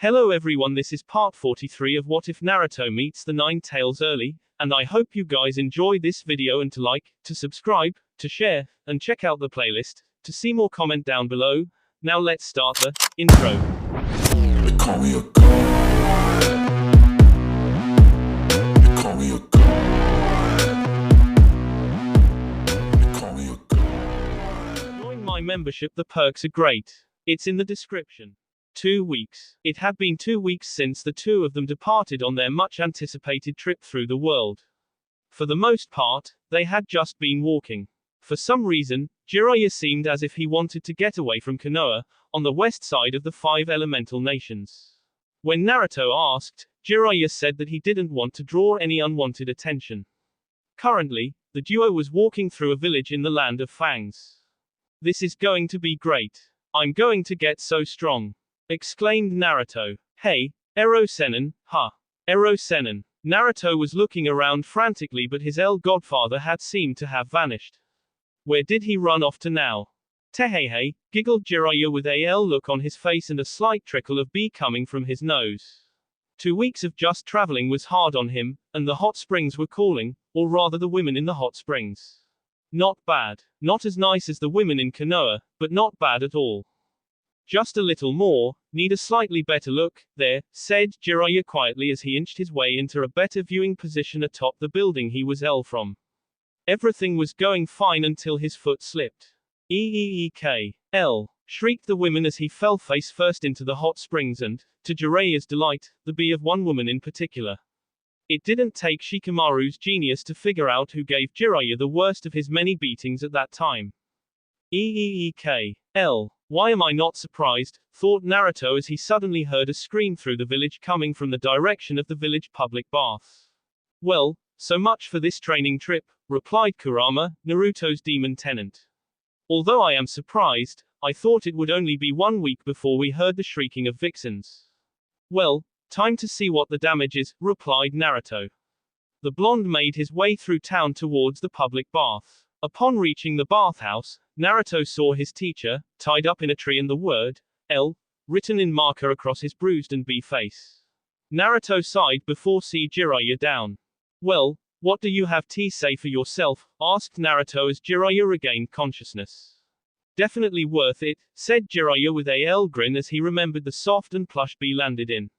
Hello everyone, this is part 43 of What If Naruto Meets the Nine Tails Early, and I hope you guys enjoy this video and to like, to subscribe, to share, and check out the playlist, to see more comment down below. Now let's start the intro. They call me a god. They call me a god. They call me a god. Join my membership, the perks are great. It's in the description. 2 weeks. It had been 2 weeks since the two of them departed on their much anticipated trip through the world. For the most part, they had just been walking. For some reason, Jiraiya seemed as if he wanted to get away from Konoha, on the west side of the 5 elemental nations. When Naruto asked, Jiraiya said that he didn't want to draw any unwanted attention. Currently, the duo was walking through a village in the land of Fangs. "This is going to be great. I'm going to get so strong," exclaimed Naruto. "Hey, Ero Sennin, huh? Ero Sennin." Naruto was looking around frantically, but his godfather had seemed to have vanished. Where did he run off to now? Tehehe, giggled Jiraiya with a look on his face and a slight trickle of bee coming from his nose. 2 weeks of just traveling was hard on him, and the hot springs were calling, or rather the women in the hot springs. Not bad. Not as nice as the women in Konoha, but not bad at all. "Just a little more, need a slightly better look, there," said Jiraiya quietly as he inched his way into a better viewing position atop the building he was from. Everything was going fine until his foot slipped. Eek! Shrieked the women as he fell face first into the hot springs and, to Jiraiya's delight, the bee of one woman in particular. It didn't take Shikamaru's genius to figure out who gave Jiraiya the worst of his many beatings at that time. Eek! Why am I not surprised, thought Naruto as he suddenly heard a scream through the village coming from the direction of the village public bath. "Well, so much for this training trip," replied Kurama, Naruto's demon tenant. "Although I am surprised, I thought it would only be 1 week before we heard the shrieking of vixens." "Well, time to see what the damage is," replied Naruto. The blonde made his way through town towards the public bath. Upon reaching the bathhouse, Naruto saw his teacher, tied up in a tree and the word, L, written in marker across his bruised and bee face. Naruto sighed before seeing Jiraiya down. "Well, what do you have to say for yourself?" asked Naruto as Jiraiya regained consciousness. "Definitely worth it," said Jiraiya with a grin as he remembered the soft and plush bee landed in.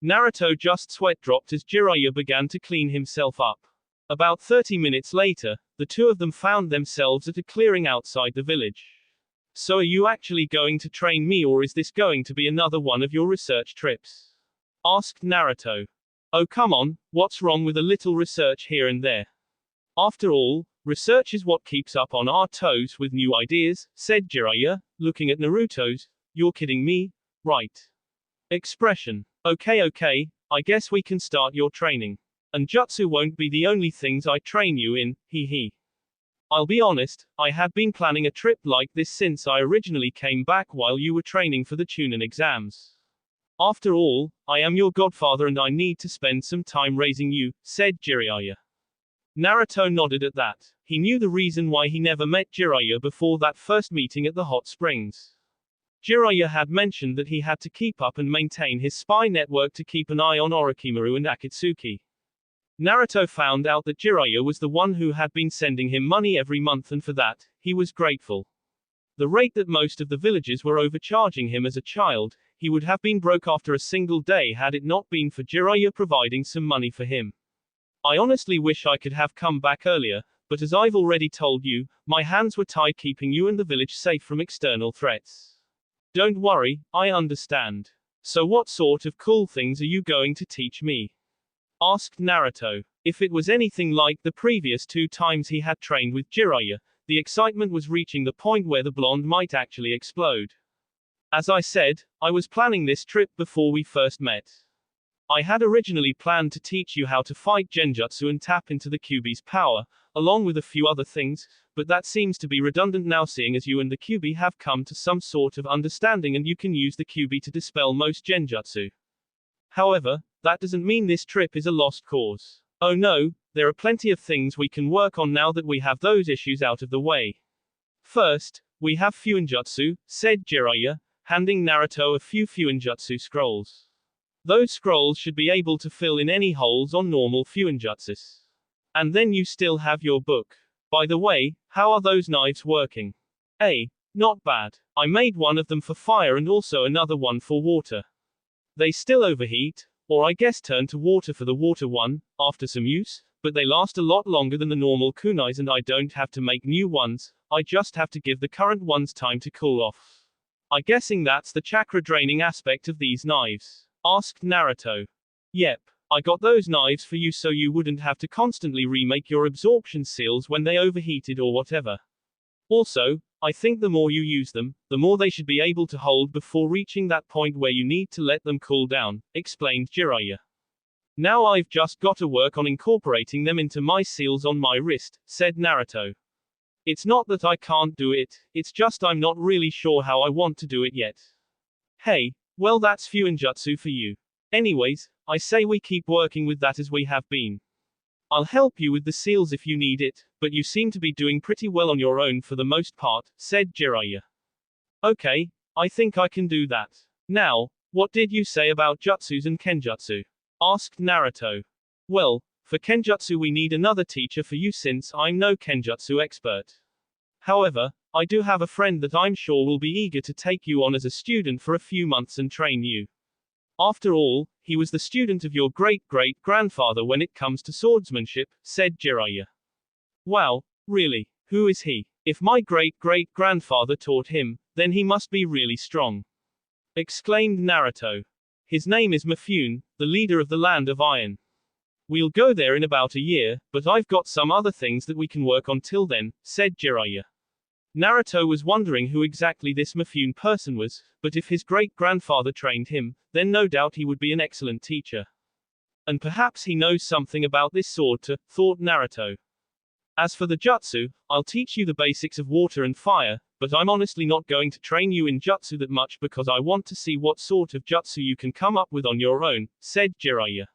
Naruto just sweat dropped as Jiraiya began to clean himself up. About 30 minutes later, the two of them found themselves at a clearing outside the village. "So are you actually going to train me, or is this going to be another one of your research trips?" asked Naruto. "Oh come on, what's wrong with a little research here and there? After all, research is what keeps up on our toes with new ideas," said Jiraiya, looking at Naruto's, "you're kidding me, right?" expression. Okay, I guess we can start your training. And jutsu won't be the only things I train you in, hee. I'll be honest, I had been planning a trip like this since I originally came back while you were training for the Chunin exams. After all, I am your godfather and I need to spend some time raising you, said Jiraiya. Naruto nodded at that. He knew the reason why he never met Jiraiya before that first meeting at the hot springs. Jiraiya had mentioned that he had to keep up and maintain his spy network to keep an eye on Orochimaru and Akatsuki. Naruto found out that Jiraiya was the one who had been sending him money every month, and for that, he was grateful. The rate that most of the villagers were overcharging him as a child, he would have been broke after a single day had it not been for Jiraiya providing some money for him. "I honestly wish I could have come back earlier, but as I've already told you, my hands were tied keeping you and the village safe from external threats." "Don't worry, I understand. So what sort of cool things are you going to teach me?" asked Naruto. If it was anything like the previous 2 times he had trained with Jiraiya, the excitement was reaching the point where the blonde might actually explode. "As I said, I was planning this trip before we first met. I had originally planned to teach you how to fight genjutsu and tap into the Kyuubi's power, along with a few other things, but that seems to be redundant now seeing as you and the Kyuubi have come to some sort of understanding and you can use the Kyuubi to dispel most genjutsu. However, that doesn't mean this trip is a lost cause. Oh no, there are plenty of things we can work on now that we have those issues out of the way. First, we have Fuinjutsu," said Jiraiya, handing Naruto a few Fuinjutsu scrolls. Those scrolls should be able to fill in any holes on normal fuinjutsus. And then you still have your book. By the way, how are those knives working? Not bad. I made one of them for fire and also another one for water. They still overheat, or I guess turn to water for the water one, after some use, but they last a lot longer than the normal kunais and I don't have to make new ones, I just have to give the current ones time to cool off. I'm guessing that's the chakra draining aspect of these knives? Asked Naruto. Yep. I got those knives for you so you wouldn't have to constantly remake your absorption seals when they overheated or whatever. Also, I think the more you use them, the more they should be able to hold before reaching that point where you need to let them cool down, explained Jiraiya. Now I've just got to work on incorporating them into my seals on my wrist, said Naruto. It's not that I can't do it, it's just I'm not really sure how I want to do it yet. Hey, well that's fuinjutsu for you. Anyways, I say we keep working with that as we have been. I'll help you with the seals if you need it, but you seem to be doing pretty well on your own for the most part, said Jiraiya. Okay, I think I can do that. Now, what did you say about jutsus and kenjutsu? Asked Naruto. Well, for kenjutsu we need another teacher for you since I'm no kenjutsu expert. However, I do have a friend that I'm sure will be eager to take you on as a student for a few months and train you. After all, he was the student of your great-great-grandfather when it comes to swordsmanship, said Jiraiya. Wow, really? Who is he? If my great-great-grandfather taught him, then he must be really strong. Exclaimed Naruto. His name is Mifune, the leader of the Land of Iron. We'll go there in about a year, but I've got some other things that we can work on till then, said Jiraiya. Naruto was wondering who exactly this Mifune person was, but if his great-grandfather trained him, then no doubt he would be an excellent teacher. And perhaps he knows something about this sword too, thought Naruto. As for the jutsu, I'll teach you the basics of water and fire, but I'm honestly not going to train you in jutsu that much because I want to see what sort of jutsu you can come up with on your own, said Jiraiya.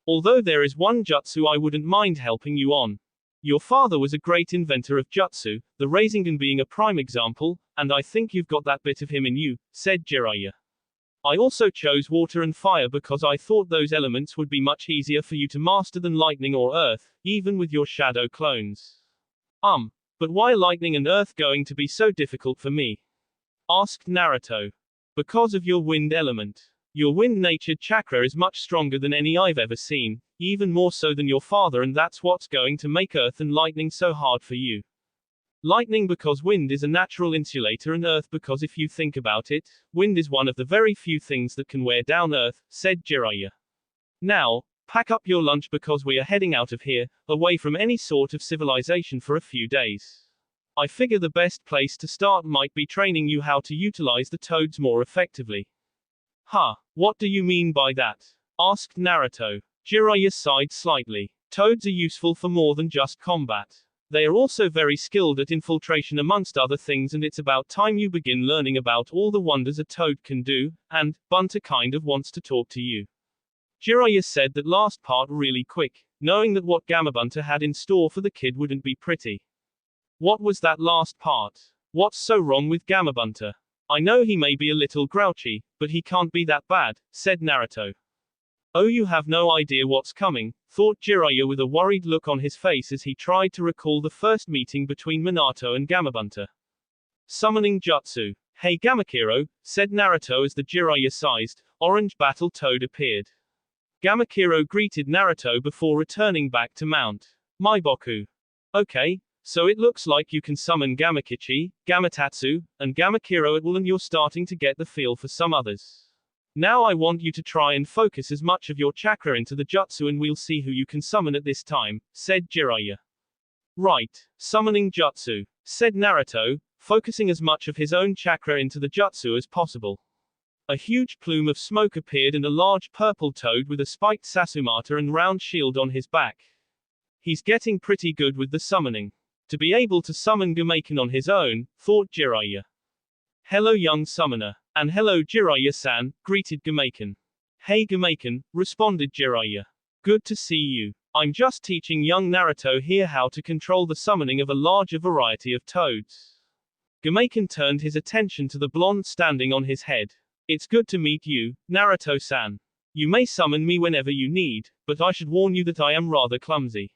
Although there is one jutsu I wouldn't mind helping you on. Your father was a great inventor of jutsu, the Rasengan being a prime example, and I think you've got that bit of him in you, said Jiraiya. I also chose water and fire because I thought those elements would be much easier for you to master than lightning or earth, even with your shadow clones. But why lightning and earth going to be so difficult for me? Asked Naruto. Because of your wind element. Your wind-natured chakra is much stronger than any I've ever seen, even more so than your father, and that's what's going to make earth and lightning so hard for you. Lightning because wind is a natural insulator, and earth because if you think about it, wind is one of the very few things that can wear down earth, said Jiraiya. Now, pack up your lunch because we are heading out of here, away from any sort of civilization for a few days. I figure the best place to start might be training you how to utilize the toads more effectively. Huh, what do you mean by that? Asked Naruto. Jiraiya sighed slightly. Toads are useful for more than just combat. They are also very skilled at infiltration amongst other things, and it's about time you begin learning about all the wonders a toad can do, and, Bunter kind of wants to talk to you. Jiraiya said that last part really quick, knowing that what Gamabunter had in store for the kid wouldn't be pretty. What was that last part? What's so wrong with Gamabunter? I know he may be a little grouchy, but he can't be that bad, said Naruto. Oh, you have no idea what's coming, thought Jiraiya with a worried look on his face as he tried to recall the first meeting between Minato and Gamabunter. Summoning jutsu. Hey Gamakiro, said Naruto as the Jiraiya-sized, orange battle toad appeared. Gamakiro greeted Naruto before returning back to Mount Maiboku. Okay, so it looks like you can summon Gamakichi, Gamatatsu, and Gamakiro at will, and you're starting to get the feel for some others. Now I want you to try and focus as much of your chakra into the jutsu and we'll see who you can summon at this time, said Jiraiya. Right, summoning jutsu, said Naruto, focusing as much of his own chakra into the jutsu as possible. A huge plume of smoke appeared and a large purple toad with a spiked Sasumata and round shield on his back. He's getting pretty good with the summoning. To be able to summon Gamaken on his own, thought Jiraiya. Hello young summoner. And hello Jiraiya-san, greeted Gamaken. Hey Gamaken, responded Jiraiya. Good to see you. I'm just teaching young Naruto here how to control the summoning of a larger variety of toads. Gamaken turned his attention to the blonde standing on his head. It's good to meet you, Naruto-san. You may summon me whenever you need, but I should warn you that I am rather clumsy.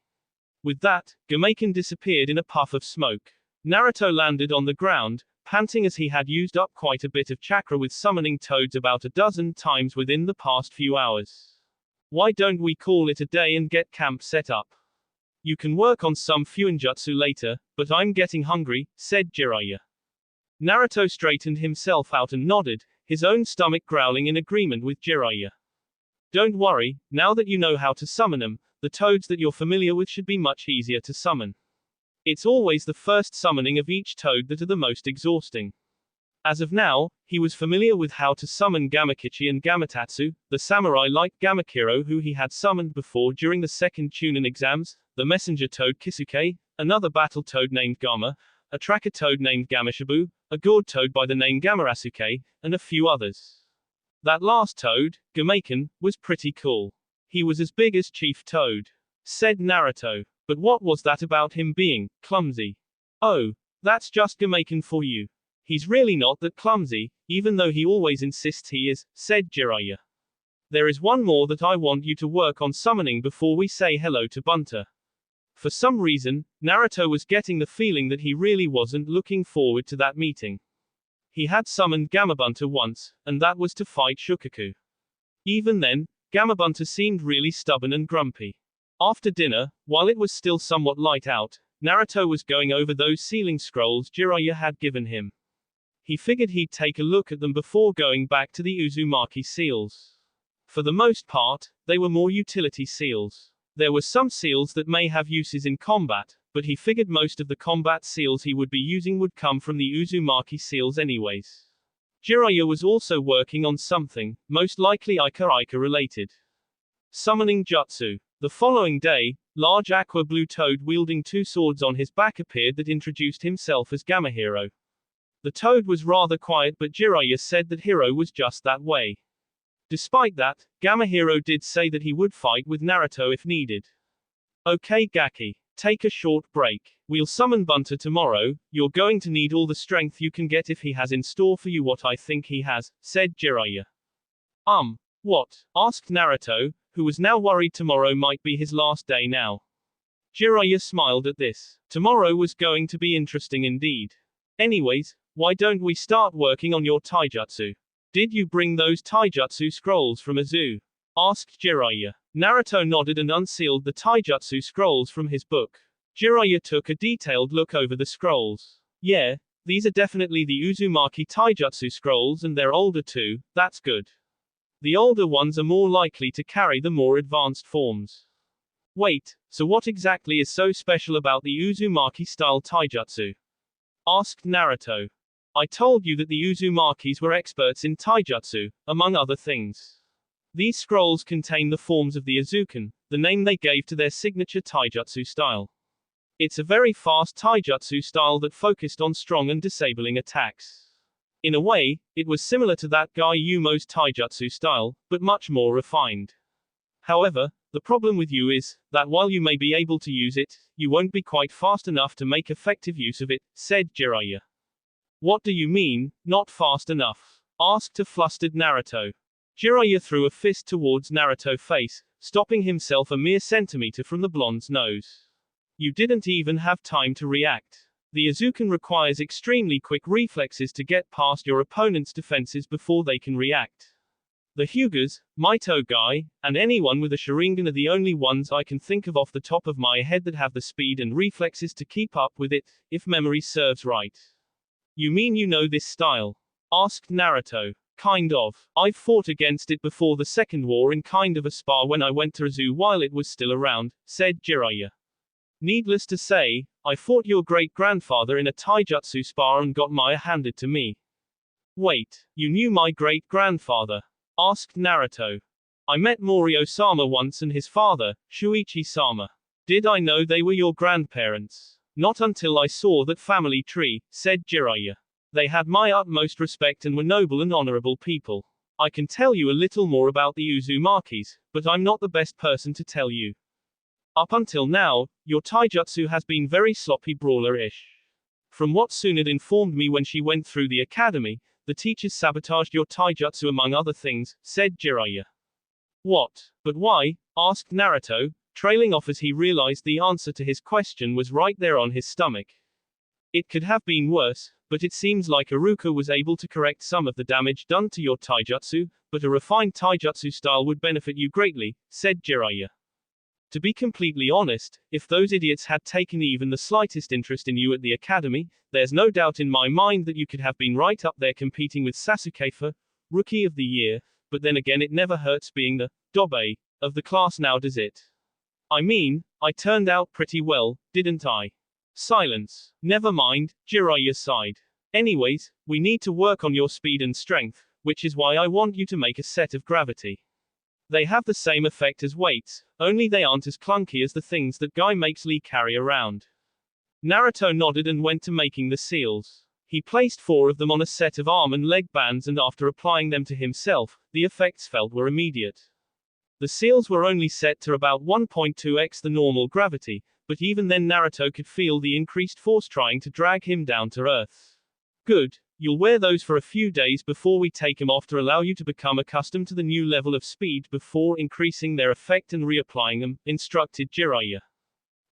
With that, Gameken disappeared in a puff of smoke. Naruto landed on the ground, panting as he had used up quite a bit of chakra with summoning toads about a dozen times within the past few hours. Why don't we call it a day and get camp set up? You can work on some fuinjutsu later, but I'm getting hungry, said Jiraiya. Naruto straightened himself out and nodded, his own stomach growling in agreement with Jiraiya. Don't worry, now that you know how to summon them, the toads that you're familiar with should be much easier to summon. It's always the first summoning of each toad that are the most exhausting. As of now, he was familiar with how to summon Gamakichi and Gamatatsu, the samurai-like Gamakiro who he had summoned before during the second Chunin exams, the messenger toad Kisuke, another battle toad named Gama, a tracker toad named Gamashibu, a gourd toad by the name Gamarasuke, and a few others. That last toad, Gameken, was pretty cool. He was as big as Chief Toad, said Naruto. But what was that about him being clumsy? Oh, that's just Gameken for you. He's really not that clumsy, even though he always insists he is, said Jiraiya. There is one more that I want you to work on summoning before we say hello to Bunter. For some reason, Naruto was getting the feeling that he really wasn't looking forward to that meeting. He had summoned Gamabunter once, and that was to fight Shukaku. Even then, Gamabunter seemed really stubborn and grumpy. After dinner, while it was still somewhat light out, Naruto was going over those sealing scrolls Jiraiya had given him. He figured he'd take a look at them before going back to the Uzumaki seals. For the most part, they were more utility seals. There were some seals that may have uses in combat, but he figured most of the combat seals he would be using would come from the Uzumaki seals anyways. Jiraiya was also working on something, most likely Ika related. Summoning Jutsu. The following day, large aqua blue toad wielding two swords on his back appeared that introduced himself as Gamahiro. The toad was rather quiet, but Jiraiya said that Hiro was just that way. Despite that, Gamahiro did say that he would fight with Naruto if needed. Okay Gaki, take a short break. We'll summon Bunter tomorrow, you're going to need all the strength you can get if he has in store for you what I think he has, said Jiraiya. What? Asked Naruto, who was now worried tomorrow might be his last day now. Jiraiya smiled at this. Tomorrow was going to be interesting indeed. Anyways, why don't we start working on your taijutsu? Did you bring those taijutsu scrolls from a zoo? Asked Jiraiya. Naruto nodded and unsealed the taijutsu scrolls from his book. Jiraiya took a detailed look over the scrolls. Yeah, these are definitely the Uzumaki taijutsu scrolls and they're older too, that's good. The older ones are more likely to carry the more advanced forms. Wait, so what exactly is so special about the Uzumaki-style taijutsu? Asked Naruto. I told you that the Uzumakis were experts in taijutsu, among other things. These scrolls contain the forms of the Azuken, the name they gave to their signature taijutsu style. It's a very fast taijutsu style that focused on strong and disabling attacks. In a way, it was similar to that guy Yumo's taijutsu style, but much more refined. However, the problem with you is, that while you may be able to use it, you won't be quite fast enough to make effective use of it, said Jiraiya. What do you mean, not fast enough? Asked a flustered Naruto. Jiraiya threw a fist towards Naruto's face, stopping himself a mere centimeter from the blonde's nose. You didn't even have time to react. The Azuken requires extremely quick reflexes to get past your opponent's defenses before they can react. The Hyugas, Mito Guy, and anyone with a Sharingan are the only ones I can think of off the top of my head that have the speed and reflexes to keep up with it, if memory serves right. You mean you know this style? Asked Naruto. Kind of. I've fought against it before the Second War in kind of a spar when I went to a zoo while it was still around, said Jiraiya. Needless to say, I fought your great-grandfather in a taijutsu spar and got my handed to me. Wait, you knew my great-grandfather? Asked Naruto. I met Morio-sama once and his father, Shuichi-sama. Did I know they were your grandparents? Not until I saw that family tree, said Jiraiya. They had my utmost respect and were noble and honorable people. I can tell you a little more about the Uzumakis, but I'm not the best person to tell you. Up until now, your taijutsu has been very sloppy brawler-ish. From what Tsunade informed me when she went through the academy, the teachers sabotaged your taijutsu among other things, said Jiraiya. What? But why? Asked Naruto, trailing off as he realized the answer to his question was right there on his stomach. It could have been worse, but it seems like Iruka was able to correct some of the damage done to your taijutsu, but a refined taijutsu style would benefit you greatly, said Jiraiya. To be completely honest, if those idiots had taken even the slightest interest in you at the academy, there's no doubt in my mind that you could have been right up there competing with Sasuke for Rookie of the Year, but then again it never hurts being the Dobe of the class now, does it? I mean, I turned out pretty well, didn't I? Silence. Never mind, Jiraiya sighed. Anyways, we need to work on your speed and strength, which is why I want you to make a set of gravity. They have the same effect as weights, only they aren't as clunky as the things that Guy makes Lee carry around. Naruto nodded and went to making the seals. He placed 4 of them on a set of arm and leg bands, and after applying them to himself, the effects felt were immediate. The seals were only set to about 1.2x the normal gravity, but even then Naruto could feel the increased force trying to drag him down to earth. Good, you'll wear those for a few days before we take them off to allow you to become accustomed to the new level of speed before increasing their effect and reapplying them, instructed Jiraiya.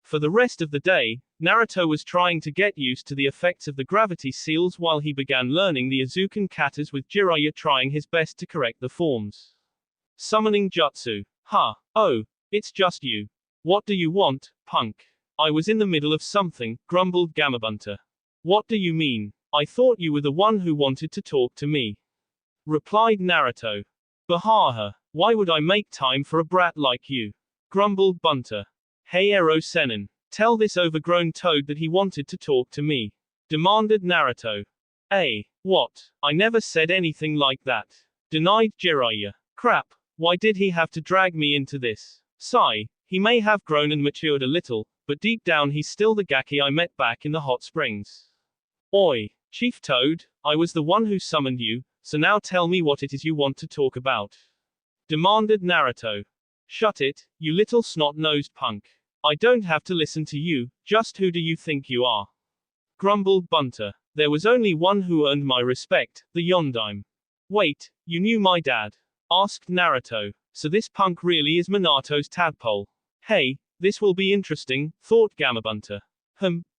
For the rest of the day, Naruto was trying to get used to the effects of the gravity seals while he began learning the Azuken katas, with Jiraiya trying his best to correct the forms. Summoning jutsu. Ha. Oh, it's just you. What do you want, punk? I was in the middle of something, grumbled Gamabunta. What do you mean? I thought you were the one who wanted to talk to me. Replied Naruto. Bahaha. Why would I make time for a brat like you? Grumbled Bunta. Hey Ero Sennin. Tell this overgrown toad that he wanted to talk to me. Demanded Naruto. What? I never said anything like that. Denied Jiraiya. Crap. Why did he have to drag me into this? Sigh. He may have grown and matured a little, but deep down he's still the Gaki I met back in the hot springs. Oi, Chief Toad, I was the one who summoned you, so now tell me what it is you want to talk about. Demanded Naruto. Shut it, you little snot-nosed punk. I don't have to listen to you, just who do you think you are? Grumbled Bunta. There was only one who earned my respect, the Yondaime. Wait, you knew my dad? Asked Naruto. So this punk really is Minato's tadpole. Hey, this will be interesting, thought Gamabunta.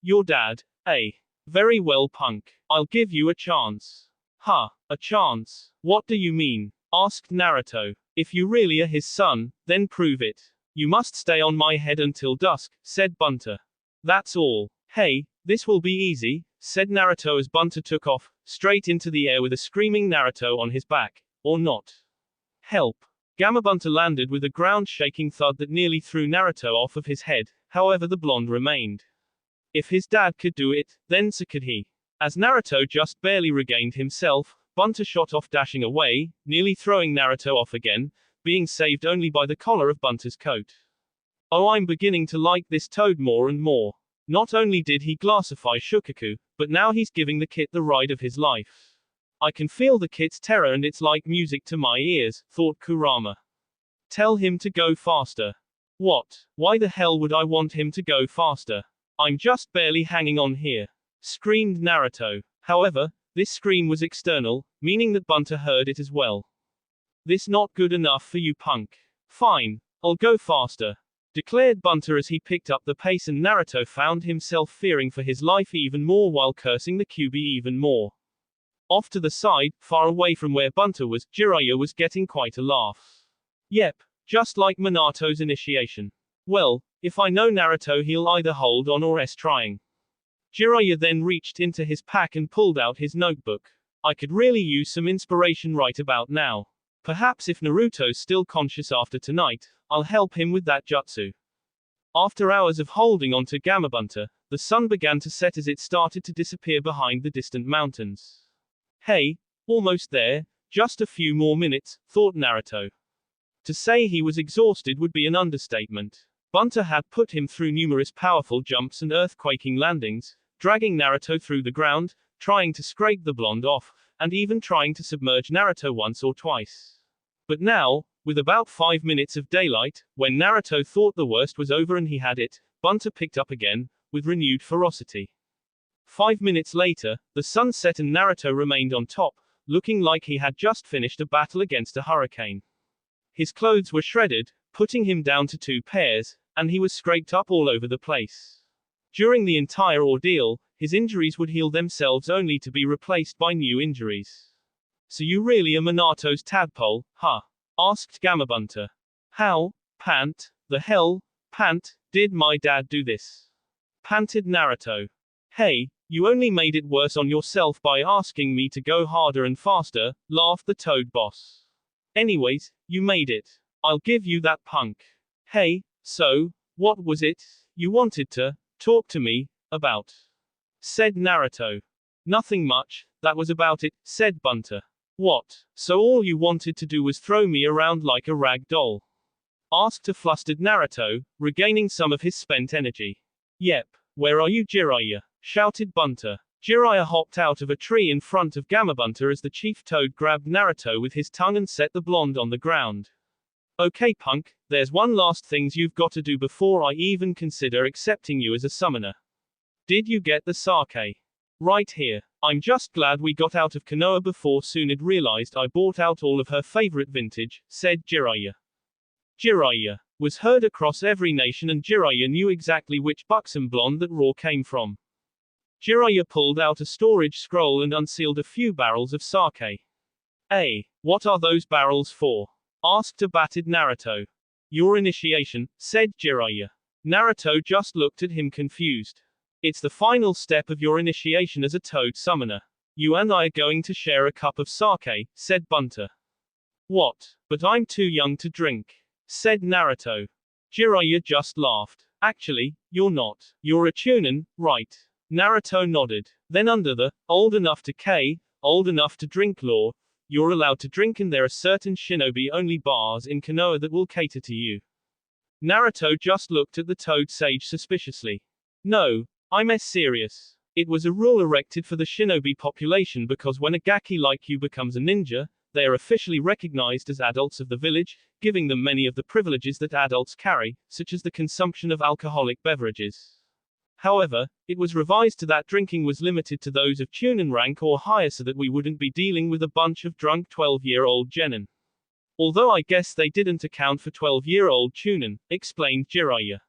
Your dad, eh? Very well, punk. I'll give you a chance. Ha, a chance? What do you mean? Asked Naruto. If you really are his son, then prove it. You must stay on my head until dusk, said Bunta. That's all. Hey, this will be easy, said Naruto as Bunta took off, straight into the air with a screaming Naruto on his back. Or not. Help. Gamabunta landed with a ground-shaking thud that nearly threw Naruto off of his head, however the blonde remained. If his dad could do it, then so could he. As Naruto just barely regained himself, Bunta shot off dashing away, nearly throwing Naruto off again, being saved only by the collar of Bunta's coat. Oh, I'm beginning to like this toad more and more. Not only did he glassify Shukaku, but now he's giving the kid the ride of his life. I can feel the kid's terror and it's like music to my ears, thought Kurama. Tell him to go faster. What? Why the hell would I want him to go faster? I'm just barely hanging on here. Screamed Naruto. However, this scream was external, meaning that Bunta heard it as well. This not good enough for you, punk. Fine, I'll go faster. Declared Bunta as he picked up the pace, and Naruto found himself fearing for his life even more while cursing the Kyuubi even more. Off to the side, far away from where Bunta was, Jiraiya was getting quite a laugh. Yep, just like Minato's initiation. Well, if I know Naruto, he'll either hold on or trying. Jiraiya then reached into his pack and pulled out his notebook. I could really use some inspiration right about now. Perhaps if Naruto's still conscious after tonight, I'll help him with that jutsu. After hours of holding on to Gamabunta, the sun began to set as it started to disappear behind the distant mountains. Hey, almost there, just a few more minutes, thought Naruto. To say he was exhausted would be an understatement. Bunta had put him through numerous powerful jumps and earthquaking landings, dragging Naruto through the ground, trying to scrape the blonde off, and even trying to submerge Naruto once or twice. But now, with about 5 minutes of daylight, when Naruto thought the worst was over and he had it, Bunta picked up again, with renewed ferocity. 5 minutes later, the sun set and Naruto remained on top, looking like he had just finished a battle against a hurricane. His clothes were shredded, putting him down to 2 pairs, and he was scraped up all over the place. During the entire ordeal, his injuries would heal themselves only to be replaced by new injuries. So you really are Minato's tadpole, huh? Asked Gamabunter. How, the hell, did my dad do this? Panted Naruto. Hey, you only made it worse on yourself by asking me to go harder and faster, laughed the Toad boss. Anyways, you made it. I'll give you that punk. Hey, so, what was it you wanted to talk to me about? Said Naruto. Nothing much, that was about it, said Bunter. What, so all you wanted to do was throw me around like a rag doll? Asked a flustered Naruto, regaining some of his spent energy. Yep, where are you Jiraiya? Shouted Bunter. Jiraiya hopped out of a tree in front of Gamabunter as the chief toad grabbed Naruto with his tongue and set the blonde on the ground. Okay punk, there's one last things you've got to do before I even consider accepting you as a summoner. Did you get the sake? Right here. I'm just glad we got out of Konoha before Tsunade realized I bought out all of her favorite vintage, said Jiraiya. Jiraiya was heard across every nation and Jiraiya knew exactly which buxom blonde that roar came from. Jiraiya pulled out a storage scroll and unsealed a few barrels of sake. What are those barrels for? Asked a battered Naruto. Your initiation, said Jiraiya. Naruto just looked at him confused. It's the final step of your initiation as a toad summoner. You and I are going to share a cup of sake, said Bunter. What? But I'm too young to drink, said Naruto. Jiraiya just laughed. Actually, you're not. You're a chunin, right? Naruto nodded. Then under the old enough to drink law, you're allowed to drink and there are certain shinobi-only bars in Konoha that will cater to you. Naruto just looked at the toad sage suspiciously. No, I'm serious. It was a rule erected for the shinobi population because when a gaki like you becomes a ninja, they are officially recognized as adults of the village, giving them many of the privileges that adults carry, such as the consumption of alcoholic beverages. However, it was revised to that drinking was limited to those of chunin rank or higher so that we wouldn't be dealing with a bunch of drunk 12-year-old genin. Although I guess they didn't account for 12-year-old chunin, explained Jiraiya.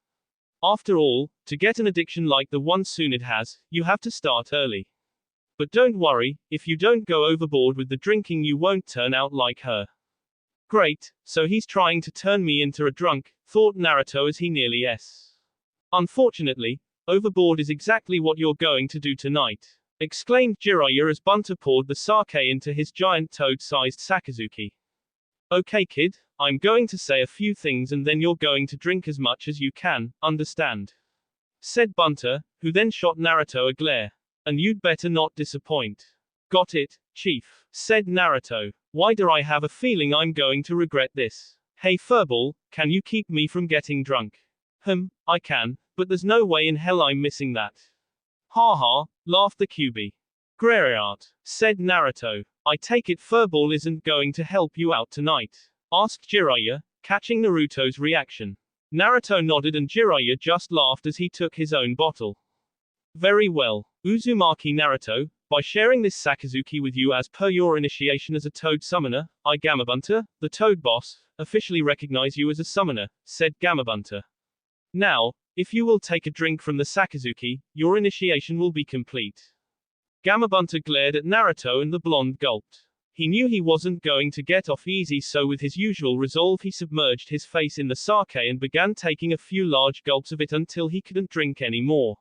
After all, to get an addiction like the one Tsunade has, you have to start early. But don't worry, if you don't go overboard with the drinking you won't turn out like her. Great, so he's trying to turn me into a drunk, thought Naruto as he nearly Unfortunately, overboard is exactly what you're going to do tonight, exclaimed Jiraiya as Bunter poured the sake into his giant toad-sized sakazuki. Okay kid, I'm going to say a few things and then you're going to drink as much as you can, understand? Said Bunter, who then shot Naruto a glare. And you'd better not disappoint. Got it, chief, said Naruto. Why do I have a feeling I'm going to regret this? Hey Furball, can you keep me from getting drunk? I can, but there's no way in hell I'm missing that. Ha ha, laughed the QB. Great, said Naruto. I take it Furball isn't going to help you out tonight? Asked Jiraiya, catching Naruto's reaction. Naruto nodded and Jiraiya just laughed as he took his own bottle. Very well, Uzumaki Naruto, by sharing this sakazuki with you as per your initiation as a toad summoner, I Gamabunter, the toad boss, officially recognize you as a summoner, said Gamabunter. Now, if you will take a drink from the sakazuki, your initiation will be complete. Gamabunter glared at Naruto and the blonde gulped. He knew he wasn't going to get off easy, so with his usual resolve he submerged his face in the sake and began taking a few large gulps of it until he couldn't drink any more.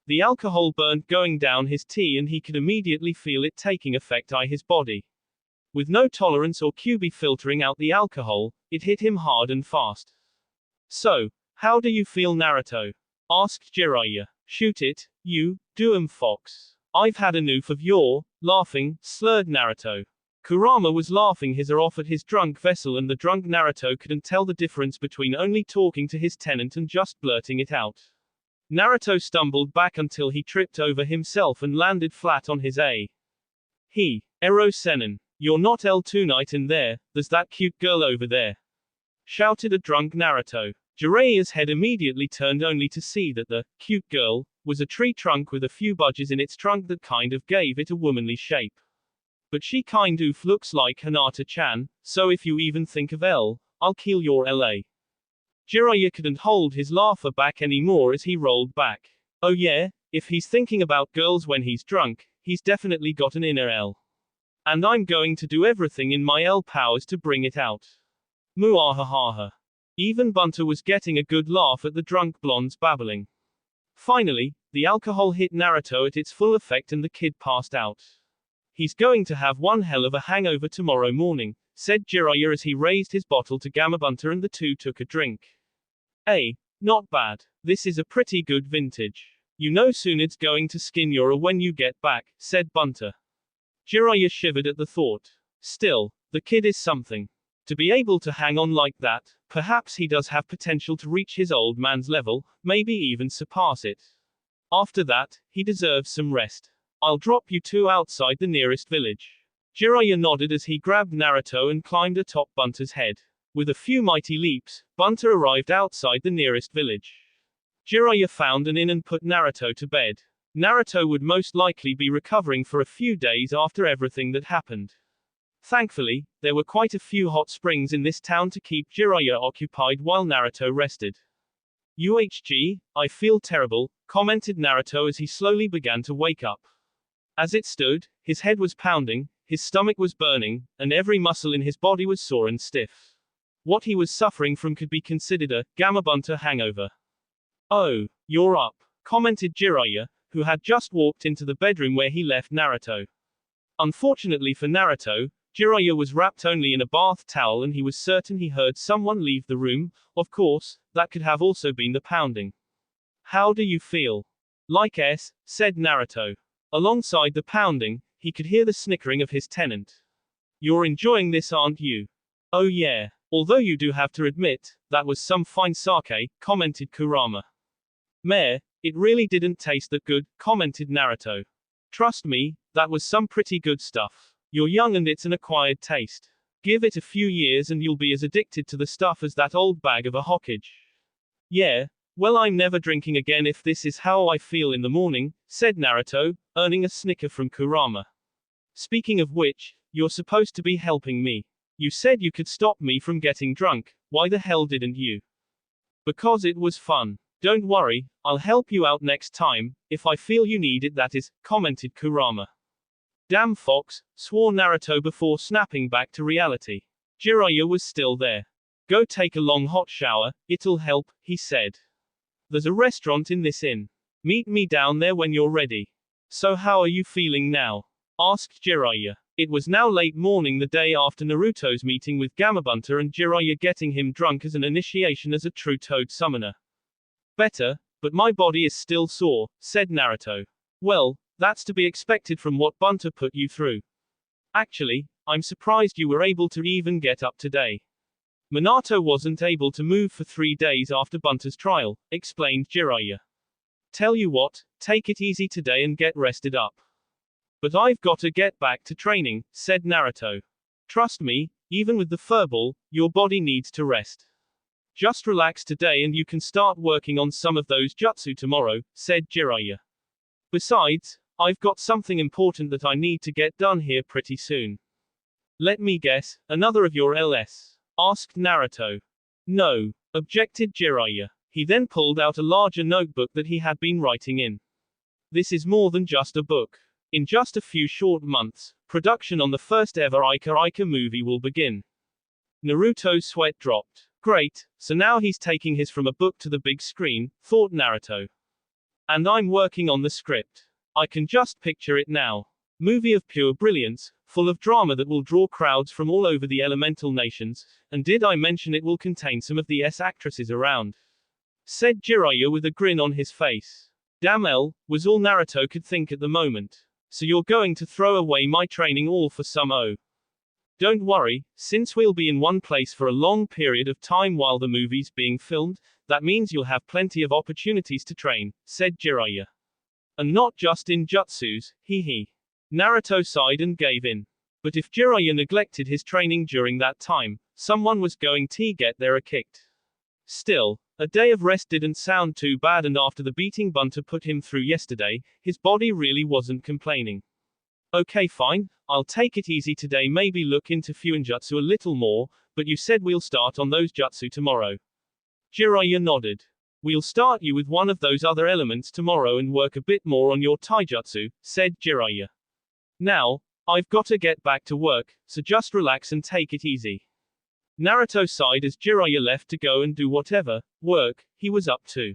The alcohol burned going down his tea and he could immediately feel it taking effect on his body. With no tolerance or QB filtering out the alcohol, it hit him hard and fast. So, how do you feel Naruto? Asked Jiraiya. Shoot it, you, fox. I've had enough of your laughing, slurred Naruto. Kurama was laughing his ear off at his drunk vessel and the drunk Naruto couldn't tell the difference between only talking to his tenant and just blurting it out. Naruto stumbled back until he tripped over himself and landed flat on his Ero Senin. You're not tonight in there, there's that cute girl over there. Shouted a drunk Naruto. Jiraiya's head immediately turned only to see that the cute girl was a tree trunk with a few budges in its trunk that kind of gave it a womanly shape. But she kind of looks like Hinata-chan, so if you even think of I'll kill your LA. Jiraiya couldn't hold his laughter back anymore as he rolled back. Oh yeah, if he's thinking about girls when he's drunk, he's definitely got an inner L. And I'm going to do everything in my L powers to bring it out. Muahahaha. Even Bunter was getting a good laugh at the drunk blonde's babbling. Finally, the alcohol hit Naruto at its full effect and the kid passed out. He's going to have one hell of a hangover tomorrow morning, said Jiraiya as he raised his bottle to Gamabunter and the two took a drink. Not bad. This is a pretty good vintage. You know Tsunad's going to skin Yura when you get back, said Bunter. Jiraiya shivered at the thought. Still, the kid is something. To be able to hang on like that, perhaps he does have potential to reach his old man's level, maybe even surpass it. After that, he deserves some rest. I'll drop you two outside the nearest village. Jiraiya nodded as he grabbed Naruto and climbed atop Bunter's head. With a few mighty leaps, Bunter arrived outside the nearest village. Jiraiya found an inn and put Naruto to bed. Naruto would most likely be recovering for a few days after everything that happened. Thankfully, there were quite a few hot springs in this town to keep Jiraiya occupied while Naruto rested. I feel terrible, commented Naruto as he slowly began to wake up. As it stood, his head was pounding, his stomach was burning, and every muscle in his body was sore and stiff. What he was suffering from could be considered a Gamabunter hangover. Oh, you're up, commented Jiraiya, who had just walked into the bedroom where he left Naruto. Unfortunately for Naruto, Jiraiya was wrapped only in a bath towel and he was certain he heard someone leave the room. Of course, that could have also been the pounding. How do you feel? Like said Naruto. Alongside the pounding, he could hear the snickering of his tenant. You're enjoying this, aren't you? Oh yeah. Although you do have to admit, that was some fine sake, commented Kurama. Meh, it really didn't taste that good, commented Naruto. Trust me, that was some pretty good stuff. You're young and it's an acquired taste. Give it a few years and you'll be as addicted to the stuff as that old bag of a Hokage. Yeah, well I'm never drinking again if this is how I feel in the morning, said Naruto, earning a snicker from Kurama. Speaking of which, you're supposed to be helping me. You said you could stop me from getting drunk, why the hell didn't you? Because it was fun. Don't worry, I'll help you out next time, if I feel you need it, that is, commented Kurama. Damn fox, swore Naruto before snapping back to reality. Jiraiya was still there. Go take a long hot shower, it'll help, he said. There's a restaurant in this inn. Meet me down there when you're ready. So how are you feeling now? Asked Jiraiya. It was now late morning the day after Naruto's meeting with Gamabunter and Jiraiya getting him drunk as an initiation as a true toad summoner. Better, but my body is still sore, said Naruto. Well, that's to be expected from what Bunter put you through. Actually, I'm surprised you were able to even get up today. Minato wasn't able to move for 3 days after Bunter's trial, explained Jiraiya. Tell you what, take it easy today and get rested up. But I've got to get back to training, said Naruto. Trust me, even with the furball, your body needs to rest. Just relax today and you can start working on some of those jutsu tomorrow, said Jiraiya. Besides, I've got something important that I need to get done here pretty soon. Let me guess, another of your LS? Asked Naruto. No, objected Jiraiya. He then pulled out a larger notebook that he had been writing in. This is more than just a book. In just a few short months, production on the first ever Ica movie will begin. Naruto's sweat dropped. Great, so now he's taking his from a book to the big screen, thought Naruto. And I'm working on the script. I can just picture it now. Movie of pure brilliance, full of drama that will draw crowds from all over the elemental nations, and did I mention it will contain some of the actresses around? Said Jiraiya with a grin on his face. Damn L, was all Naruto could think at the moment. So you're going to throw away my training all for some O. Don't worry, since we'll be in one place for a long period of time while the movie's being filmed, that means you'll have plenty of opportunities to train, said Jiraiya. And not just in jutsus, hee. Naruto sighed and gave in. But if Jiraiya neglected his training during that time, someone was going to get their kicked. Still, a day of rest didn't sound too bad, and after the beating Bunter put him through yesterday, his body really wasn't complaining. Okay fine, I'll take it easy today, maybe look into Fuinjutsu a little more, But you said we'll start on those jutsu tomorrow. Jiraiya nodded. We'll start you with one of those other elements tomorrow and work a bit more on your taijutsu, said Jiraiya. Now, I've gotta get back to work, so just relax and take it easy. Naruto sighed as Jiraiya left to go and do whatever work he was up to.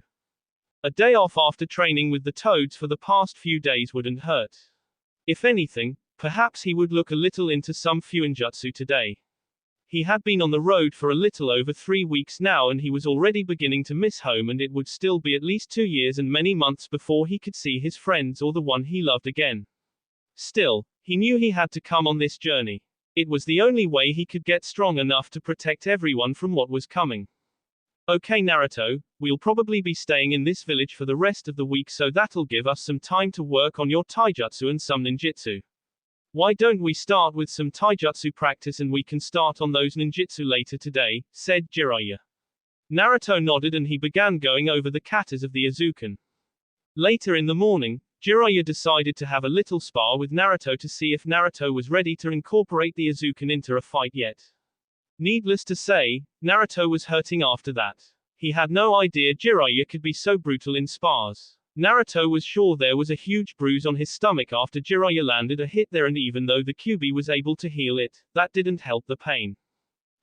A day off after training with the toads for the past few days wouldn't hurt. If anything, perhaps he would look a little into some fuinjutsu today. He had been on the road for a little over 3 weeks now and he was already beginning to miss home, and it would still be at least 2 years and many months before he could see his friends or the one he loved again. Still, he knew he had to come on this journey. It was the only way he could get strong enough to protect everyone from what was coming. Okay Naruto, we'll probably be staying in this village for the rest of the week, so that'll give us some time to work on your taijutsu and some ninjutsu. Why don't we start with some taijutsu practice and we can start on those ninjutsu later today, said Jiraiya. Naruto nodded and he began going over the katas of the Azuken. Later in the morning, Jiraiya decided to have a little spar with Naruto to see if Naruto was ready to incorporate the Azuken into a fight yet. Needless to say, Naruto was hurting after that. He had no idea Jiraiya could be so brutal in spars. Naruto was sure there was a huge bruise on his stomach after Jiraiya landed a hit there, and even though the Kyuubi was able to heal it, that didn't help the pain.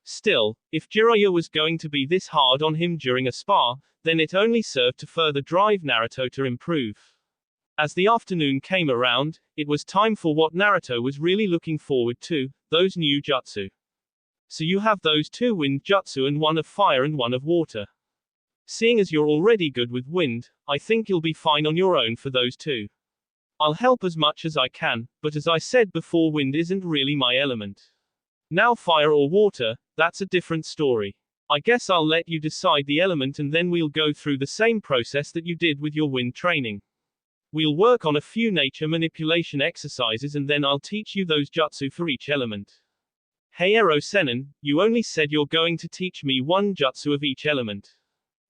Still, if Jiraiya was going to be this hard on him during a spar, then it only served to further drive Naruto to improve. As the afternoon came around, it was time for what Naruto was really looking forward to, those new jutsu. So you have those 2 wind jutsu and 1 of fire and 1 of water. Seeing as you're already good with wind, I think you'll be fine on your own for those 2. I'll help as much as I can, but as I said before, wind isn't really my element. Now fire or water, that's a different story. I guess I'll let you decide the element and then we'll go through the same process that you did with your wind training. We'll work on a few nature manipulation exercises and then I'll teach you those jutsu for each element. Hey Ero Sennin, you only said you're going to teach me 1 jutsu of each element.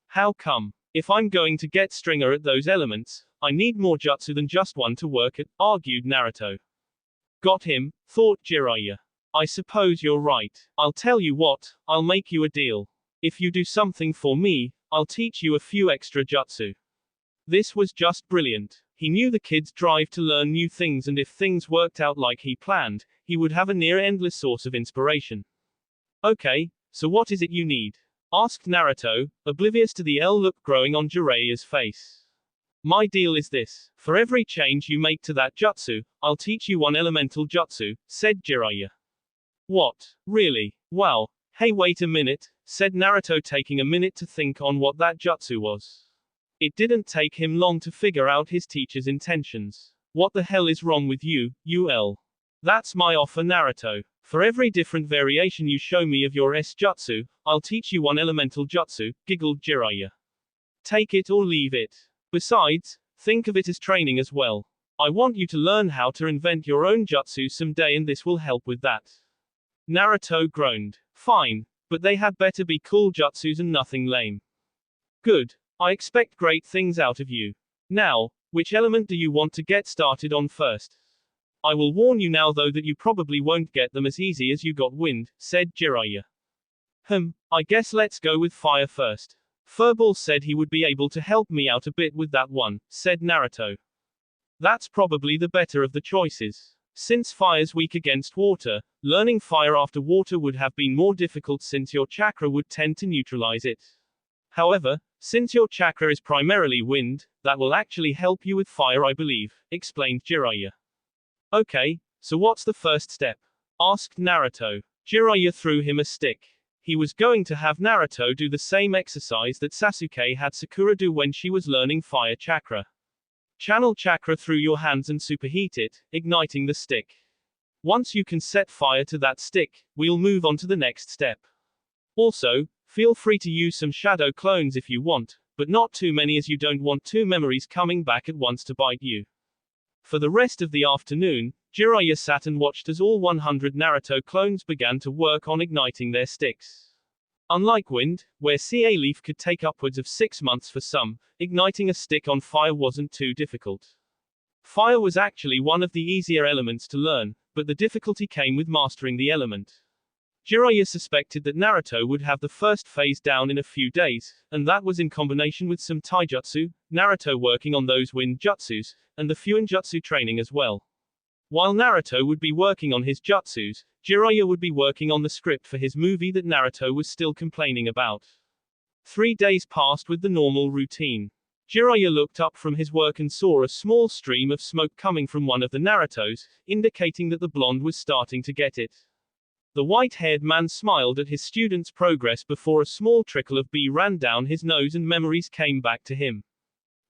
How come? If I'm going to get stronger at those elements, I need more jutsu than just 1 to work at, argued Naruto. Got him, thought Jiraiya. I suppose you're right. I'll tell you what, I'll make you a deal. If you do something for me, I'll teach you a few extra jutsu. This was just brilliant. He knew the kid's drive to learn new things, and if things worked out like he planned, he would have a near-endless source of inspiration. Okay, so what is it you need? Asked Naruto, oblivious to the look growing on Jiraiya's face. My deal is this. For every change you make to that jutsu, I'll teach you 1 elemental jutsu, said Jiraiya. What? Really? Wow. Hey wait a minute, said Naruto, taking a minute to think on what that jutsu was. It didn't take him long to figure out his teacher's intentions. What the hell is wrong with you, UL? That's my offer Naruto. For every different variation you show me of your jutsu, I'll teach you 1 elemental jutsu, giggled Jiraiya. Take it or leave it. Besides, think of it as training as well. I want you to learn how to invent your own jutsu someday and this will help with that. Naruto groaned. Fine, but they had better be cool jutsus and nothing lame. Good. I expect great things out of you. Now, which element do you want to get started on first? I will warn you now though that you probably won't get them as easy as you got wind, said Jiraiya. I guess let's go with fire first. Furball said he would be able to help me out a bit with that one, said Naruto. That's probably the better of the choices. Since fire's weak against water, learning fire after water would have been more difficult since your chakra would tend to neutralize it. However, since your chakra is primarily wind, that will actually help you with fire I believe, explained Jiraiya. Okay, so what's the first step? Asked Naruto. Jiraiya threw him a stick. He was going to have Naruto do the same exercise that Sasuke had Sakura do when she was learning fire chakra. Channel chakra through your hands and superheat it, igniting the stick. Once you can set fire to that stick, we'll move on to the next step. Also, feel free to use some shadow clones if you want, but not too many as you don't want 2 memories coming back at once to bite you. For the rest of the afternoon, Jiraiya sat and watched as all 100 Naruto clones began to work on igniting their sticks. Unlike wind, where CA leaf could take upwards of 6 months for some, igniting a stick on fire wasn't too difficult. Fire was actually one of the easier elements to learn, but the difficulty came with mastering the element. Jiraiya suspected that Naruto would have the first phase down in a few days, and that was in combination with some taijutsu, Naruto working on those wind jutsus, and the fuinjutsu training as well. While Naruto would be working on his jutsus, Jiraiya would be working on the script for his movie that Naruto was still complaining about. 3 days passed with the normal routine. Jiraiya looked up from his work and saw a small stream of smoke coming from one of the Narutos, indicating that the blonde was starting to get it. The white-haired man smiled at his student's progress before a small trickle of bee ran down his nose and memories came back to him.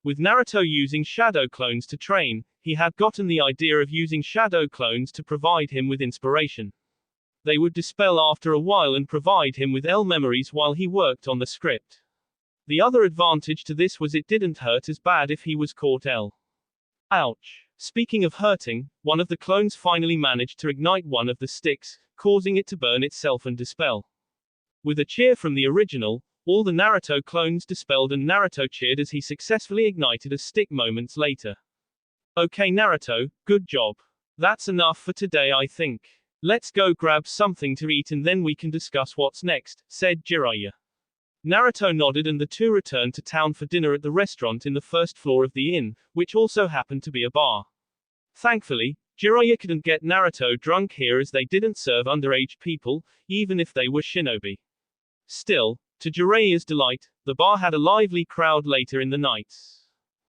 With Naruto using shadow clones to train, he had gotten the idea of using shadow clones to provide him with inspiration. They would dispel after a while and provide him with L memories while he worked on the script. The other advantage to this was it didn't hurt as bad if he was caught L. Ouch. Speaking of hurting, one of the clones finally managed to ignite one of the sticks, causing it to burn itself and dispel. With a cheer from the original, all the Naruto clones dispelled and Naruto cheered as he successfully ignited a stick moments later. Okay Naruto, good job. That's enough for today I think. Let's go grab something to eat and then we can discuss what's next, said Jiraiya. Naruto nodded and the two returned to town for dinner at the restaurant in the first floor of the inn, which also happened to be a bar. Thankfully, Jiraiya couldn't get Naruto drunk here as they didn't serve underage people, even if they were shinobi. Still, to Jiraiya's delight, the bar had a lively crowd later in the night.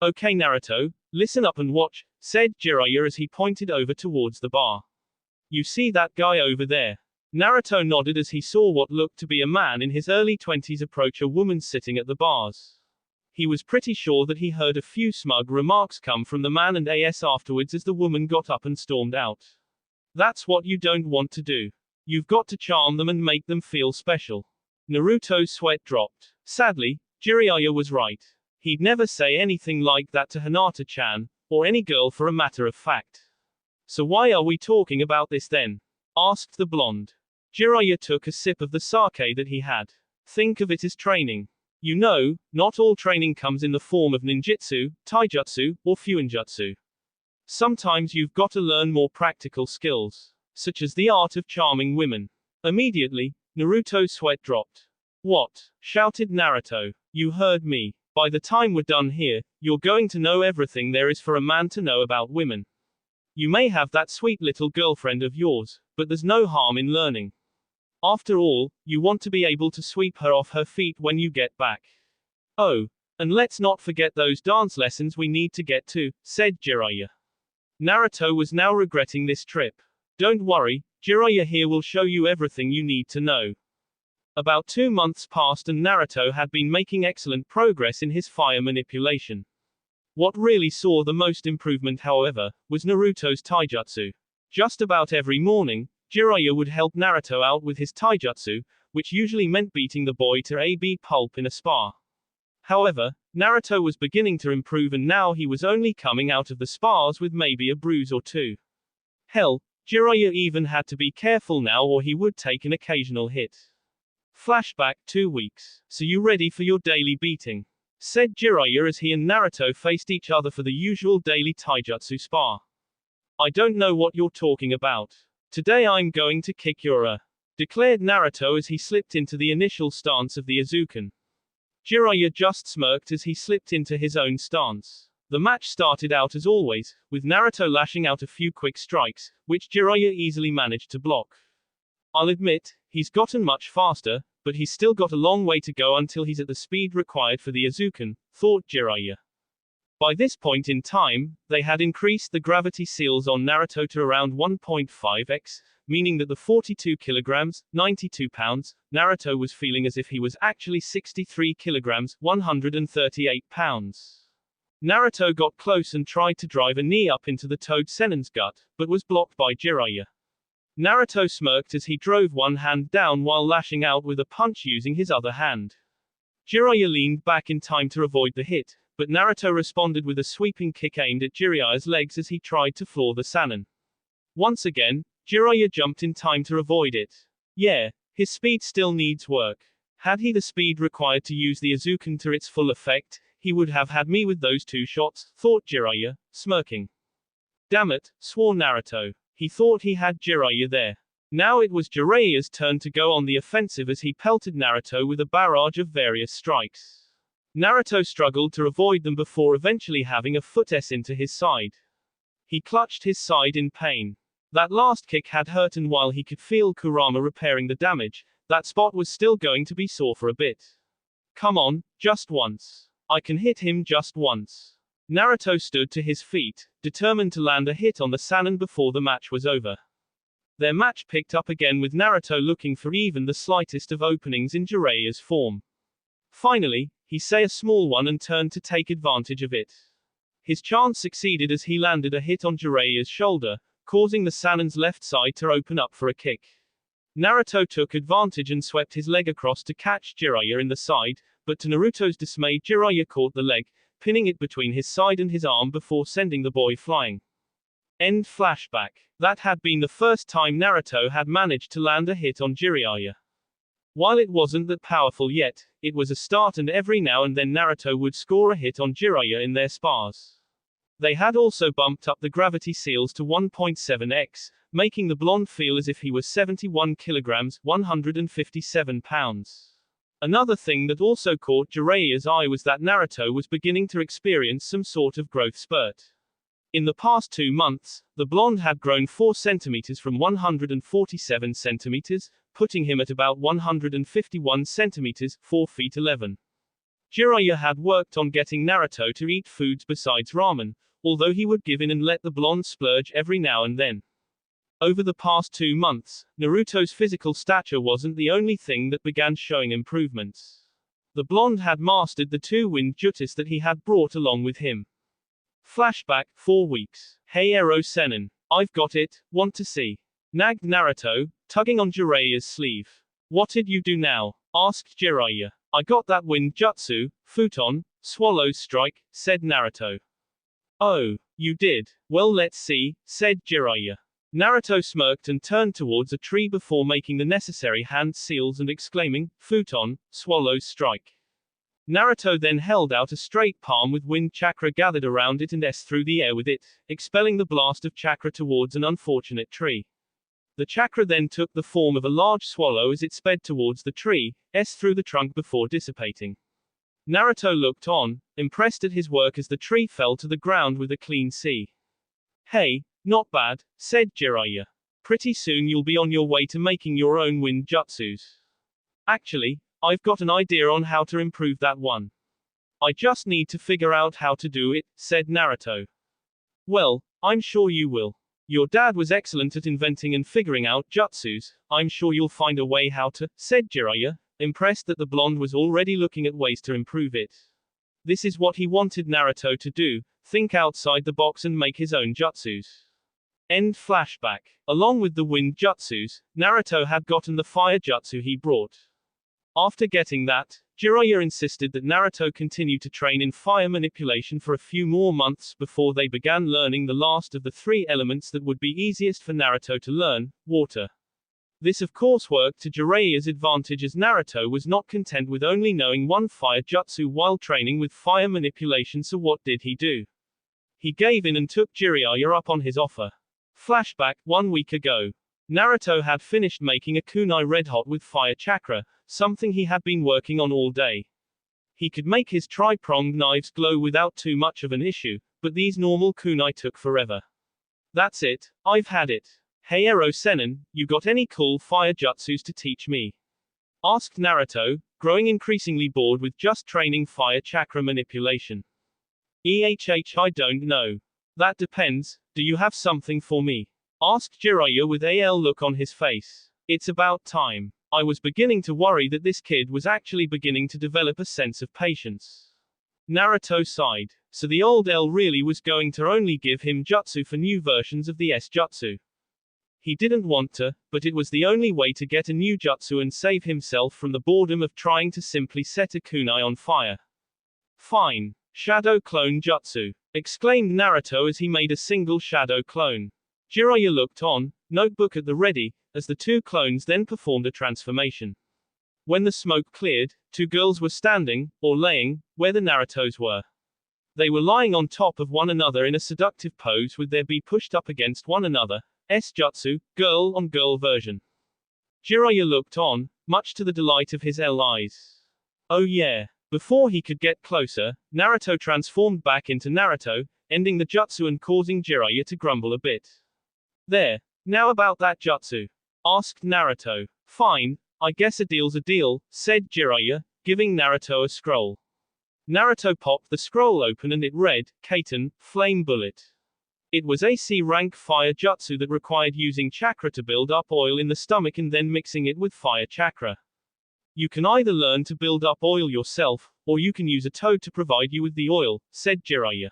Okay Naruto, listen up and watch, said Jiraiya as he pointed over towards the bar. You see that guy over there? Naruto nodded as he saw what looked to be a man in his early 20s approach a woman sitting at the bars. He was pretty sure that he heard a few smug remarks come from the man and as afterwards as the woman got up and stormed out. That's what you don't want to do. You've got to charm them and make them feel special. Naruto's sweat dropped. Sadly, Jiraiya was right. He'd never say anything like that to Hinata-chan, or any girl for a matter of fact. So why are we talking about this then? Asked the blonde. Jiraiya took a sip of the sake that he had. Think of it as training. You know, not all training comes in the form of ninjutsu, taijutsu, or fuinjutsu. Sometimes you've got to learn more practical skills, such as the art of charming women. Immediately, Naruto's sweat dropped. What? Shouted Naruto. You heard me. By the time we're done here, you're going to know everything there is for a man to know about women. You may have that sweet little girlfriend of yours, but there's no harm in learning. After all, you want to be able to sweep her off her feet when you get back. Oh, and let's not forget those dance lessons we need to get to, said Jiraiya. Naruto was now regretting this trip. Don't worry, Jiraiya here will show you everything you need to know. About 2 months passed and Naruto had been making excellent progress in his fire manipulation. What really saw the most improvement, however, was Naruto's taijutsu. Just about every morning, Jiraiya would help Naruto out with his taijutsu, which usually meant beating the boy to a pulp in a spar. However, Naruto was beginning to improve and now he was only coming out of the spars with maybe a bruise or two. Hell, Jiraiya even had to be careful now or he would take an occasional hit. Flashback 2 weeks. So you ready for your daily beating? Said Jiraiya as he and Naruto faced each other for the usual daily taijutsu spar. I don't know what you're talking about. Today I'm going to kick your declared Naruto as he slipped into the initial stance of the Azuken. Jiraiya just smirked as he slipped into his own stance. The match started out as always, with Naruto lashing out a few quick strikes, which Jiraiya easily managed to block. I'll admit, he's gotten much faster, but he's still got a long way to go until he's at the speed required for the Azuken, thought Jiraiya. By this point in time, they had increased the gravity seals on Naruto to around 1.5x, meaning that the 42 kilograms, 92 pounds, Naruto was feeling as if he was actually 63 kilograms, 138 pounds. Naruto got close and tried to drive a knee up into the Toad Sennin's gut, but was blocked by Jiraiya. Naruto smirked as he drove one hand down while lashing out with a punch using his other hand. Jiraiya leaned back in time to avoid the hit, but Naruto responded with a sweeping kick aimed at Jiraiya's legs as he tried to floor the Sannin. Once again, Jiraiya jumped in time to avoid it. Yeah, his speed still needs work. Had he the speed required to use the Azuken to its full effect, he would have had me with those 2 shots, thought Jiraiya, smirking. Damn it, swore Naruto. He thought he had Jiraiya there. Now it was Jiraiya's turn to go on the offensive as he pelted Naruto with a barrage of various strikes. Naruto struggled to avoid them before eventually having a foot into his side. He clutched his side in pain. That last kick had hurt, and while he could feel Kurama repairing the damage, that spot was still going to be sore for a bit. Come on, just once. I can hit him just once. Naruto stood to his feet, determined to land a hit on the Sannin before the match was over. Their match picked up again with Naruto looking for even the slightest of openings in Jiraiya's form. Finally, he saw a small one and turned to take advantage of it. His chance succeeded as he landed a hit on Jiraiya's shoulder, causing the Sannin's left side to open up for a kick. Naruto took advantage and swept his leg across to catch Jiraiya in the side, but to Naruto's dismay Jiraiya caught the leg, pinning it between his side and his arm before sending the boy flying. End flashback. That had been the first time Naruto had managed to land a hit on Jiraiya. While it wasn't that powerful yet, it was a start, and every now and then Naruto would score a hit on Jiraiya in their spars. They had also bumped up the gravity seals to 1.7x, making the blonde feel as if he was 71 kilograms, 157 pounds. Another thing that also caught Jiraiya's eye was that Naruto was beginning to experience some sort of growth spurt. In the past 2 months, the blonde had grown 4 centimeters from 147 centimeters, putting him at about 151 centimeters, 4 feet 11. Jiraiya had worked on getting Naruto to eat foods besides ramen, although he would give in and let the blonde splurge every now and then. Over the past 2 months, Naruto's physical stature wasn't the only thing that began showing improvements. The blonde had mastered the 2 wind jutsus that he had brought along with him. Flashback, 4 weeks. Hey Ero Sennin. I've got it, want to see? Nagged Naruto, tugging on Jiraiya's sleeve. What did you do now? Asked Jiraiya. I got that wind jutsu, futon, swallow's strike, said Naruto. Oh, you did? Well let's see, said Jiraiya. Naruto smirked and turned towards a tree before making the necessary hand seals and exclaiming, futon, swallow's strike. Naruto then held out a straight palm with wind chakra gathered around it and through the air with it, expelling the blast of chakra towards an unfortunate tree. The chakra then took the form of a large swallow as it sped towards the tree, through the trunk before dissipating. Naruto looked on, impressed at his work as the tree fell to the ground with a clean sea. Hey, not bad, said Jiraiya. Pretty soon you'll be on your way to making your own wind jutsus. Actually, I've got an idea on how to improve that one. I just need to figure out how to do it, said Naruto. Well, I'm sure you will. Your dad was excellent at inventing and figuring out jutsus, I'm sure you'll find a way how to, said Jiraiya, impressed that the blonde was already looking at ways to improve it. This is what he wanted Naruto to do, think outside the box and make his own jutsus. End flashback. Along with the wind jutsus, Naruto had gotten the fire jutsu he brought. After getting that, Jiraiya insisted that Naruto continue to train in fire manipulation for a few more months before they began learning the last of the 3 elements that would be easiest for Naruto to learn, water. This of course worked to Jiraiya's advantage as Naruto was not content with only knowing one fire jutsu while training with fire manipulation, so what did he do? He gave in and took Jiraiya up on his offer. Flashback, 1 week ago. Naruto had finished making a kunai red hot with fire chakra, something he had been working on all day. He could make his tri-pronged knives glow without too much of an issue, but these normal kunai took forever. That's it, I've had it. Hey Ero Sennin, you got any cool fire jutsus to teach me? Asked Naruto, growing increasingly bored with just training fire chakra manipulation. I don't know. That depends, do you have something for me? Asked Jiraiya with a look on his face. It's about time. I was beginning to worry that this kid was actually beginning to develop a sense of patience. Naruto sighed. So the old L really was going to only give him jutsu for new versions of the S-jutsu. He didn't want to, but it was the only way to get a new jutsu and save himself from the boredom of trying to simply set a kunai on fire. Fine. Shadow clone jutsu. Exclaimed Naruto as he made a single shadow clone. Jiraiya looked on, notebook at the ready, as the 2 clones then performed a transformation. When the smoke cleared, 2 girls were standing, or laying, where the Narutos were. They were lying on top of one another in a seductive pose with their be pushed up against one another, jutsu, girl-on-girl version. Jiraiya looked on, much to the delight of his allies. Oh yeah. Before he could get closer, Naruto transformed back into Naruto, ending the jutsu and causing Jiraiya to grumble a bit. There. Now about that jutsu? Asked Naruto. Fine, I guess a deal's a deal, said Jiraiya, giving Naruto a scroll. Naruto popped the scroll open and it read, Kaiten, Flame Bullet. It was a C-rank fire jutsu that required using chakra to build up oil in the stomach and then mixing it with fire chakra. You can either learn to build up oil yourself, or you can use a toad to provide you with the oil, said Jiraiya.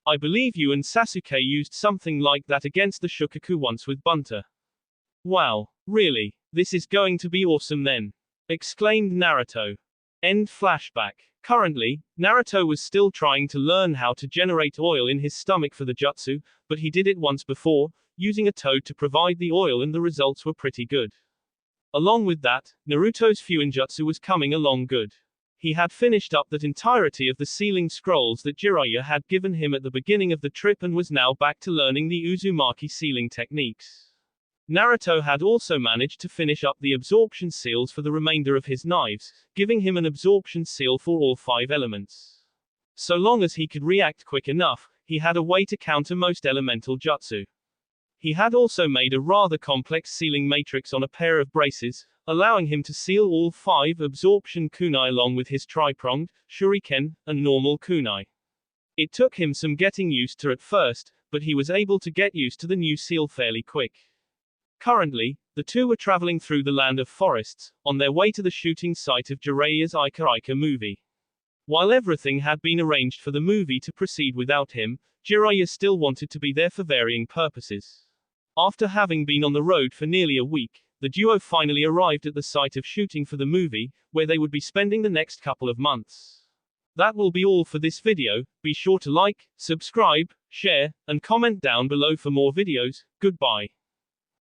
I believe you and Sasuke used something like that against the Shukaku once with Bunta. Wow, really? This is going to be awesome then. Exclaimed Naruto. End flashback. Currently, Naruto was still trying to learn how to generate oil in his stomach for the jutsu, but he did it once before, using a toad to provide the oil and the results were pretty good. Along with that, Naruto's Fuinjutsu was coming along good. He had finished up that entirety of the sealing scrolls that Jiraiya had given him at the beginning of the trip and was now back to learning the Uzumaki sealing techniques. Naruto had also managed to finish up the absorption seals for the remainder of his knives, giving him an absorption seal for all 5 elements. So long as he could react quick enough, he had a way to counter most elemental jutsu. He had also made a rather complex sealing matrix on a pair of braces, allowing him to seal all 5 absorption kunai along with his tri-pronged, shuriken, and normal kunai. It took him some getting used to at first, but he was able to get used to the new seal fairly quick. Currently, the two were traveling through the land of forests, on their way to the shooting site of Jiraiya's Ika Ika movie. While everything had been arranged for the movie to proceed without him, Jiraiya still wanted to be there for varying purposes. After having been on the road for nearly a week, the duo finally arrived at the site of shooting for the movie, where they would be spending the next couple of months. That will be all for this video. Be sure to like, subscribe, share, and comment down below for more videos. Goodbye.